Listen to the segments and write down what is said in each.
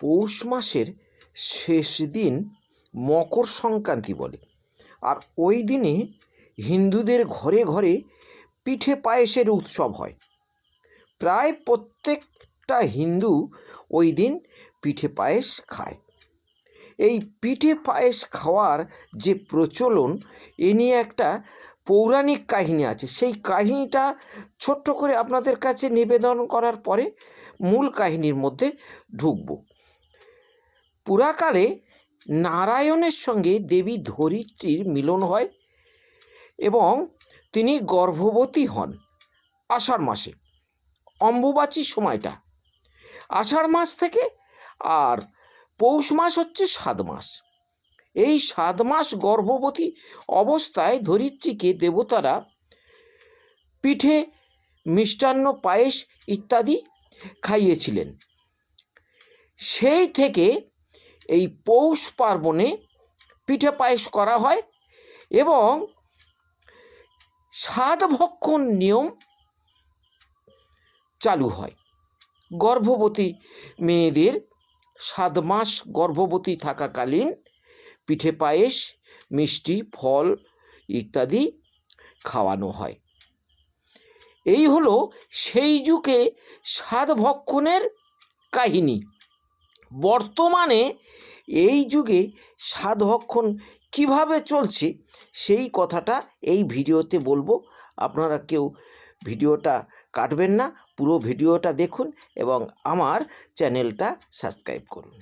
পৌষ মাসের শেষ দিন মকর সংক্রান্তি বলে। আর ওই দিনে হিন্দুদের ঘরে ঘরে পিঠে পায়েসের উৎসব হয়। প্রায় প্রত্যেকটা হিন্দু ওই দিন পিঠে পায়েস খায়। এই পিঠে পায়েস খাওয়ার যে প্রচলন, এ নিয়ে একটা পৌরাণিক কাহিনী আছে। সেই কাহিনীটা ছোট্ট করে আপনাদের কাছে নিবেদন করার পরে মূল কাহিনীর মধ্যে ঢুকব। পুরাকালে নারায়ণের সঙ্গে দেবী ধরিত্রীর মিলন হয় এবং তিনি গর্ভবতী হন আষাঢ় মাসে। অম্বুবাচীর সময়টা আষাঢ় মাস থেকে, আর পৌষ মাস হচ্ছে 7 মাস। এই 7 মাস গর্ভবতী অবস্থায় ধরিত্রীকে দেবতারা পিঠে, মিষ্টান্ন, পায়েস ইত্যাদি খাইয়েছিলেন। সেই থেকে এই পৌষ পার্বণে পিঠে পায়েস করা হয় এবং 7 ভক্ষণ নিয়ম চালু হয়। গর্ভবতী মেয়েদের 7 মাস গর্ভবতী থাকাকালীন পিঠে পায়েস, মিষ্টি, ফল ইত্যাদি খাওয়ানো হয়। এই হলো সেই যুগে 7 ভক্ষণের কাহিনী। বর্তমানে এই যুগে 7 ভক্ষণ কীভাবে চলছে সেই কথাটা এই ভিডিওতে বলবো। আপনারা কেউ ভিডিওটা কাটবেন না, পুরো ভিডিওটা দেখুন এবং আমার চ্যানেলটা সাবস্ক্রাইব করুন।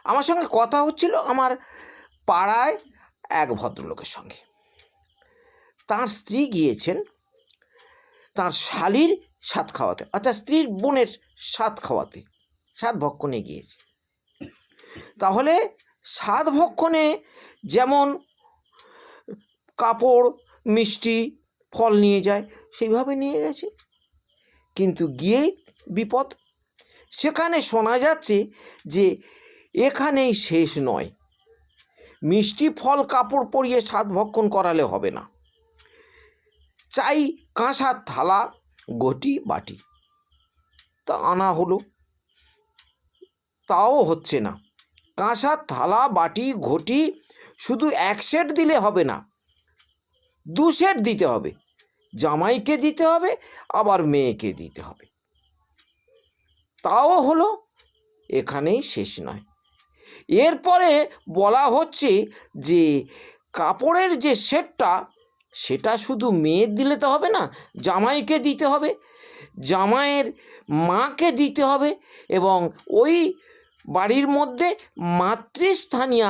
আমার সঙ্গে কথা হচ্ছিল আমার পাড়ায় এক ভদ্রলোকের সঙ্গে। তার স্ত্রী গিয়েছেন তার শালির সাত খাওয়াতে, স্ত্রীর বোনের সাত খাওয়াতে, 7 ভক্ষণে গিয়েছে। তাহলে 7 ভক্ষণে যেমন কাপড়, মিষ্টি, ফল নিয়ে যায়, সেইভাবে নিয়ে গেছে। কিন্তু গিয়েই বিপদ। সেখানে শোনা যাচ্ছে যে এখানেই শেষ নয়, মিষ্টি, ফল, কাপড় পরিয়ে 7 ভক্ষণ করালে হবে না, চাই কাঁসার থালা, ঘটি, বাটি। তা আনা হলো, তাও হচ্ছে না। কাঁসার থালা, বাটি, ঘটি শুধু 1 সেট দিলে হবে না, 2 সেট দিতে হবে। জামাইকে দিতে হবে, আবার মেয়েকে দিতে হবে। তাও হলো, এখানেই শেষ নয়। এরপরে বলা হচ্ছে যে কাপড়ের যে সেটটা, সেটা শুধু মেয়ের দিলে তো হবে না, জামাইকে দিতে হবে, জামাইয়ের মাকে দিতে হবে এবং ওই বাড়ির মধ্যে মাতৃস্থানীয়া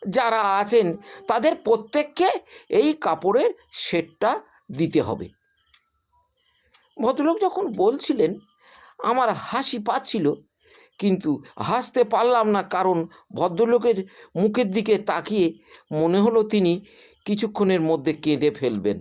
যারা আছেন তাদের প্রত্যেককে এই কাপড়ের সেটটা দিতে হবে। ভদ্রলোক যখন বলছিলেন আমার হাসি পাচ্ছিল, কিন্তু হাসতে পারলাম না, কারণ ভদ্রলোকের মুখের দিকে তাকিয়ে মনে হলো তিনি কিছুক্ষণের মধ্যে কেঁদে ফেলবেন।